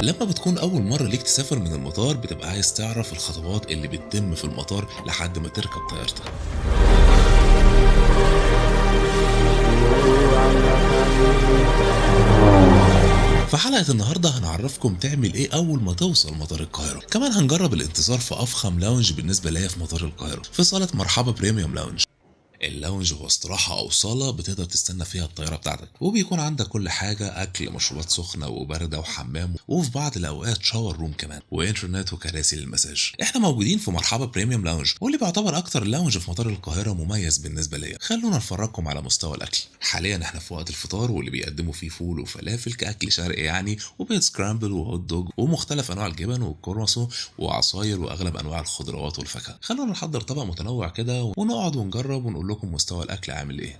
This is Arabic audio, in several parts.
لما بتكون أول مرة ليك تسافر من المطار بتبقى عايز تعرف الخطوات اللي بتتم في المطار لحد ما تركب طيارتك. في حلقة النهاردة هنعرفكم تعمل ايه أول ما توصل مطار القاهرة، كمان هنجرب الانتظار في أفخم لاونج بالنسبة ليا في مطار القاهرة في صالة مرحبا بريميوم لاونج. اللاونج هو استراحة أو صالة بتقدر تستنى فيها الطيارة بتاعتك، وبيكون عندك كل حاجة، أكل، مشروبات سخنة وباردة وحمام، وفي بعض الأوقات شاور روم كمان، وإنترنت وكراسي للمساج. إحنا موجودين في مرحبا بريميوم لاونج، واللي بيعتبر أكتر لاونج في مطار القاهرة مميز بالنسبة ليا. خلونا نفرجكم على مستوى الأكل. حاليا إحنا في وقت الفطار، واللي بيقدموا فيه فول وفلافل كأكل شرقي يعني، وبيض سكرامبل وهوت دوج ومختلف أنواع الجبن والكرواسون وعصاير وأغلب أنواع الخضروات والفاكهة. خلونا نحضر طبق متنوع كده ونقعد ونجرب ونقول لكم مستوى الأكل عامل إيه.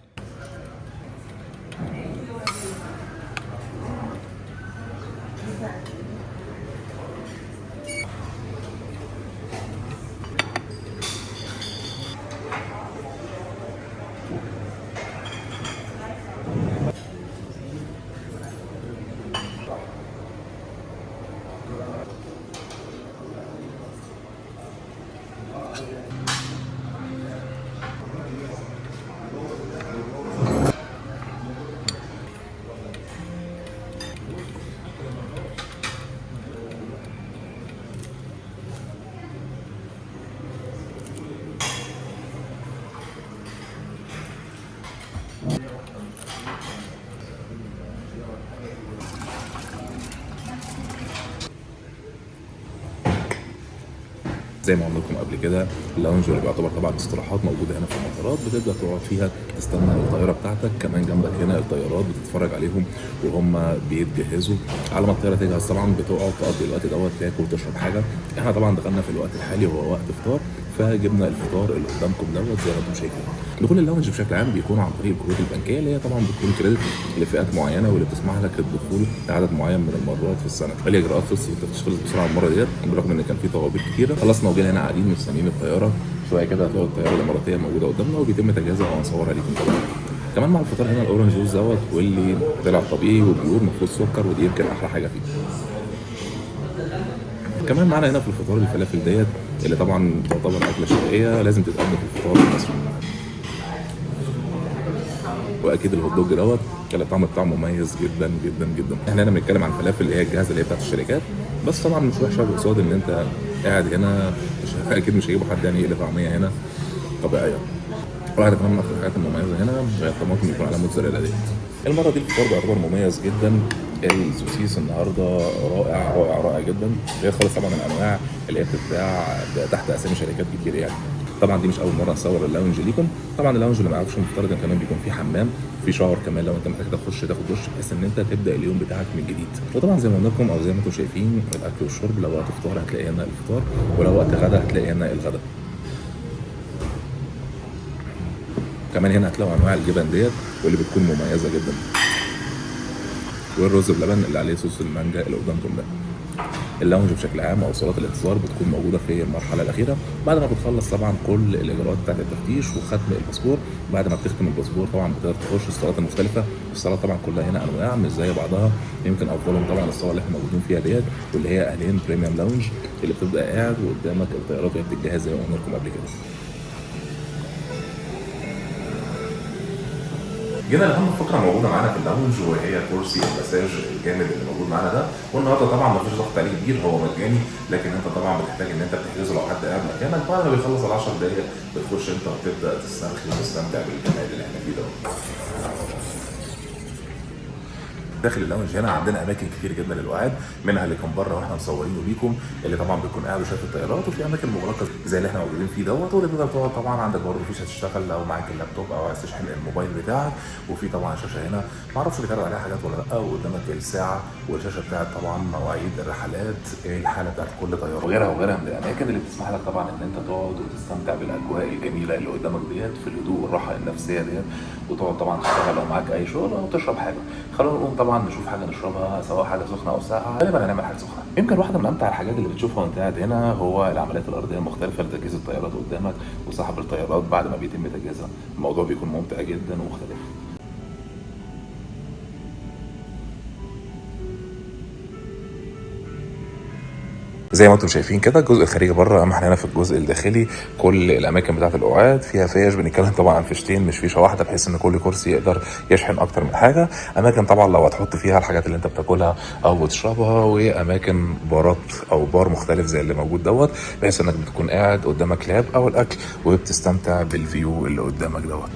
زي ما قلنا لكم قبل كده، اللاونج اللي بيعتبر طبعا استراحات موجوده هنا في المطارات، بتبدا تقعد فيها تستنى الطياره بتاعتك. كمان جنبك هنا الطيارات بتتفرج عليهم وهم بيتجهزوا. على ما الطياره تجهز طبعا بتقعد تقضي الوقت دوت، تاكل وتشرب حاجه. احنا طبعا دخلنا في الوقت الحالي وهو وقت فطار، فجبنا الفطار اللي قدامكم دوت زي ما انتم شايفين. دخول اللاونج بشكل عام بيكون عن طريق الكروت البنكيه، اللي هي طبعا بتكون كريدت لفئات معينه، واللي بتسمح لك الدخول عدد معين من المرات في السنه. الاجراءات خلصت وتخلص بسرعه المره ديت، بالرغم ان كان في طوابير كتيره. خلصنا وجينا هنا قاعدين مستنيين الطياره. شويه كده هتلاقوا الطياره الاماراتيه موجوده قدامنا وبيتم تجهيزها وهنصورها ليكم طبعا. كمان مع الفطار هنا الاورنج جوز دوت، واللي طلع طبيعي وبيور مفروض سكر، ودي يمكن احلى حاجه فيه. كمان معانا هنا في الفطار الفلافل ديت، اللي طبعا تعتبر اكله شرقيه لازم تتقدم في الفطار المصري. واكيد الهوت دوج دوت كان الطعم بتاعه مميز جدا جدا جدا. احنا هنا بنتكلم عن الفلافل اللي هي الجاهزه اللي هي بتاعت الشركات، بس طبعا مش وحشه قصاد ان انت قاعد هنا. اكيد مش هيجيبوا حد يعني يقلب طعميه هنا طبيعيه. واحده كمان من اكثر الحاجات المميزه هنا هي الطماطم يكون عليها موتزاريلا دي. المره دي الفطار بيعتبر مميز جدا. السوسيس النهارده رائع رائع رائع جدا، غير خالص طبعا الانواع اللي هي بتتباع تحت اسامي شركات كتير يعني. طبعا دي مش اول مره نصور اللاونج ليكم. طبعا اللاونج اللي ما يعرفش مفترض ان كمان بيكون فيه حمام، في شاور كمان لو انت محتاج تخش تاخد دش، بحيث ان انت تبدا اليوم بتاعك من جديد. وطبعا زي ما قلنا لكم او زي ما انتم شايفين، الاكل والشرب لو وقت فطار هتلاقي هنا الفطار، ولو وقت غدا هتلاقي هنا الغدا. كمان هنا هتلاقوا انواع الجبن ديت واللي بتكون مميزه جدا، والرز بلبن اللي عليه صوص المانجا اللي قدامكم ده. اللاونج بشكل عام او صالات الانتظار بتكون موجوده في المرحله الاخيره، بعد ما بتخلص طبعا كل الاجراءات بتاعت التفتيش وختم الباسبور. بعد ما بتختم الباسبور طبعا بتقدر تخش الصالات المختلفه. الصالات طبعا كلها هنا انواع مش زي بعضها، يمكن افضلهم طبعا الصاله اللي احنا موجودين فيها ديت، واللي هي اهلين بريميوم لاونج، اللي بتبقى قاعد وقدامك الطيارات وهي بتتجهز زي ما قلنا لكم قبل كده. جينا لاهم فقره موجوده معانا في اللاونج، وهي كرسي المساج الجامد اللي موجود معانا ده. والنهارده طبعا ما فيش ضغط عليه كبير، هو مجاني، لكن انت طبعا بتحتاج ان انت بتحجزه لو حد قاعد مكانك. بعد ما بيخلص ال 10 دقائق بتخش انت وتبدا تسترخي وتستمتع بالجمال اللي احنا فيه ده. داخل اللاونج هنا عندنا اماكن كتير جدا للقعاد، منها اللي كان بره واحنا مصورينه ليكم، اللي طبعا بيكون قاعد وشايف الطيارات، وفي اماكن مغلقه زي اللي احنا موجودين فيه دوت، واللي تقدر تقعد طبعا. عندك برضه فيشه تشتغل لو معاك اللابتوب او عايز تشحن الموبايل بتاعك، وفي طبعا شاشه هنا ما اعرفش بيتعرض عليها حاجات ولا لا، وقدامك الساعه والشاشه بتاعت طبعا مواعيد الرحلات، الحاله بتاعت كل طياره، وغيرها وغيرها من الاماكن اللي بتسمح لك طبعا ان انت تقعد وتستمتع بالاجواء الجميله اللي قدامك ديت في الهدوء والراحه النفسيه ديت، وتقعد طبعا تشتغل لو معاك اي شغل او تشرب حاجه. خلونا نقوم طبعا نشوف حاجه نشربها، سواء حاجه سخنه او ساقعه. غالبا هنعمل حاجه سخنه. يمكن واحده من امتع الحاجات اللي بتشوفها وانت قاعد هنا هو العمليات الارضيه المختلفه لتجهيز الطيارات قدامك وسحب الطيارات بعد ما بيتم تجهيزها. الموضوع بيكون ممتع جدا ومختلف. زي ما انتم شايفين كده الجزء الخارجي بره، اما احنا هنا في الجزء الداخلي كل الاماكن بتاعه القعاد فيها فيش. بنتكلم طبعا عن فيشتين مش فيشه واحده، بحيث ان كل كرسي يقدر يشحن اكتر من حاجه. اماكن طبعا لو هتحط فيها الحاجات اللي انت بتاكلها او بتشربها، واماكن بارات او بار مختلف زي اللي موجود دوت، بحيث انك بتكون قاعد قدامك لاب او الاكل وبتستمتع بالفيو اللي قدامك دوت.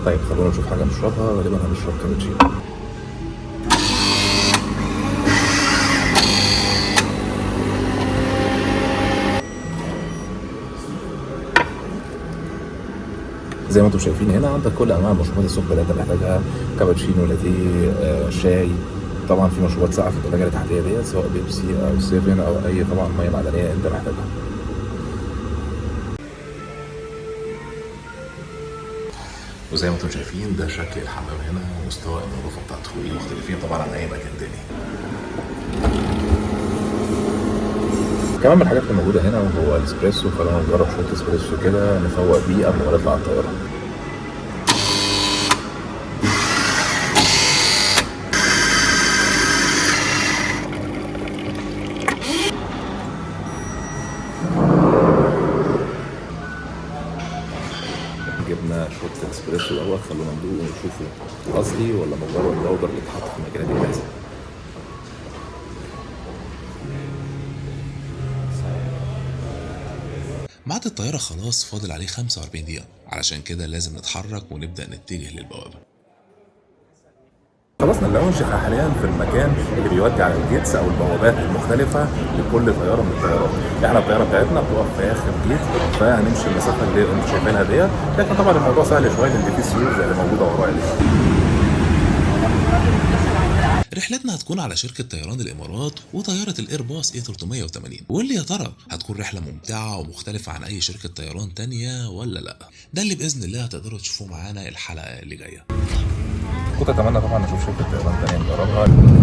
طيب خلونا نشوف حاجه نشربها، غالبا هنشرب كابتشينو. زي ما انتم شايفين هنا عندك كل انواع المشروبات السخنه اللي انت محتاجها، كابتشينو، لاتيه، شاي. طبعا في مشروبات ساقعه في الثلاجه اللي تحتيه ديت، سواء بيبسي او سيفن او اي طبعا ميه معدنيه انت محتاجها. وزي ما انتم شايفين ده شكل الحمام هنا ومستوى النظافه بتاعته، مختلفين طبعا عن اي مكان تاني. كمان من الحاجات اللي موجوده هنا وهو الاسبريسو. خلونا نجرب شويه اسبريسو كده نفوق بيه قبل ما نطلع الطياره. جبنا شوت الاسبريسو دوت، خلونا ندوق ونشوفه اصلي ولا مجرد باودر اللي اتحط في المكان الجاهزه. ميعاد الطيارة خلاص فاضل عليه 45 دقيقة، علشان كده لازم نتحرك ونبدأ نتجه للبوابة. خلصنا اللونج، احنا حاليا في المكان اللي بيودي على الجيتس او البوابات المختلفه لكل طياره من الطيارات. احنا الطياره بتاعتنا بتقف في اخر جيت، فهنمشي المسافه اللي انتم شايفينها ديت، لكن طبعا الموضوع سهل شويه لان في سيول زي اللي موجوده ورايا دي. رحلتنا هتكون على شركة طيران الإمارات وطيارة الإيرباص A380. واللي يا ترى هتكون رحلة ممتعة ومختلفة عن أي شركة طيران تانية ولا لأ؟ ده اللي بإذن الله هتقدروا تشوفوه معانا الحلقة اللي جاية. كنت اتمنى طبعا نشوف شركه طيران تانيه نجربها.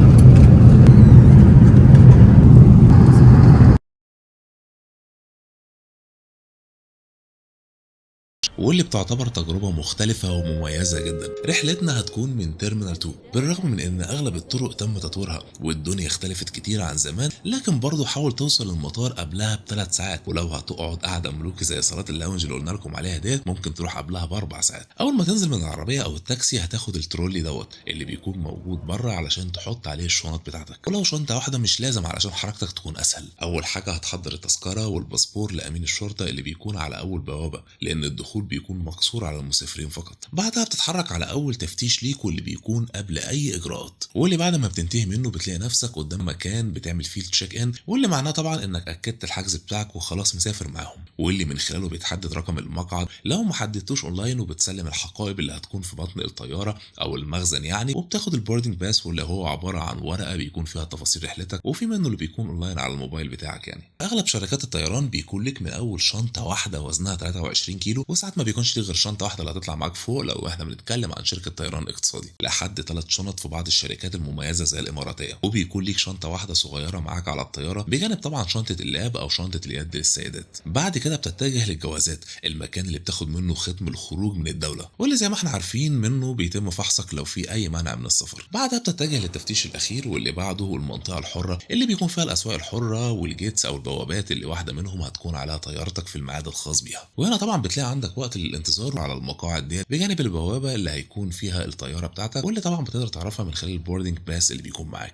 واللي بتعتبر تجربة مختلفة ومميزة جدا. رحلتنا هتكون من تيرمينال 2. بالرغم من ان اغلب الطرق تم تطويرها والدنيا اختلفت كتير عن زمان، لكن برضه حاول توصل المطار قبلها ب3 ساعات. ولو هتقعد قعدة ملوكي زي صالات اللاونج اللي قلنا لكم عليها ديت، ممكن تروح قبلها ب4 ساعات. اول ما تنزل من العربية او التاكسي هتاخد الترولي دوت اللي بيكون موجود بره علشان تحط عليه الشنط بتاعتك، ولو شنطة واحدة مش لازم علشان حركتك تكون اسهل. اول حاجة هتحضر التذكرة والباسبور لامين الشرطة اللي بيكون على اول بوابة، لان الدخول بيكون مقصور على المسافرين فقط. بعدها بتتحرك على اول تفتيش ليك واللي بيكون قبل اي اجراءات، واللي بعد ما بتنتهي منه بتلاقي نفسك قدام مكان بتعمل فيه التشيك ان، واللي معناه طبعا انك اكدت الحجز بتاعك وخلاص مسافر معاهم، واللي من خلاله بيتحدد رقم المقعد لو ما حددتوش اونلاين، وبتسلم الحقائب اللي هتكون في بطن الطياره او المخزن يعني، وبتاخد البوردنج باس واللي هو عباره عن ورقه بيكون فيها تفاصيل رحلتك، وفي منه اللي بيكون اونلاين على الموبايل بتاعك يعني. اغلب شركات الطيران بيكون لك من اول شنطه واحده وزنها 23 كيلو، وساعات ما بيكونش ليه غير شنطه واحده اللي هتطلع معاك فوق لو احنا بنتكلم عن شركه طيران اقتصادي، لحد 3 شنط في بعض الشركات المميزه زي الاماراتيه. وبيكون ليك شنطه واحده صغيره معاك على الطياره، بجانب طبعا شنطه اللاب او شنطه اليد للسيدات. بعد كده بتتجه للجوازات، المكان اللي بتاخد منه ختم الخروج من الدوله، واللي زي ما احنا عارفين منه بيتم فحصك لو في اي مانع من السفر. بعدها بتتجه للتفتيش الاخير واللي بعده المنطقه الحره اللي بيكون فيها الاسواق الحره والجيتس او البوابات اللي واحده منهم هتكون عليها طيارتك في الميعاد الخاص بيها. وهنا طبعا بتلاقي عندك وقت للانتظار على المقاعد ديت بجانب البوابه اللي هيكون فيها الطياره بتاعتك، واللي طبعا بتقدر تعرفها من خلال البوردنج باس اللي بيكون معاك.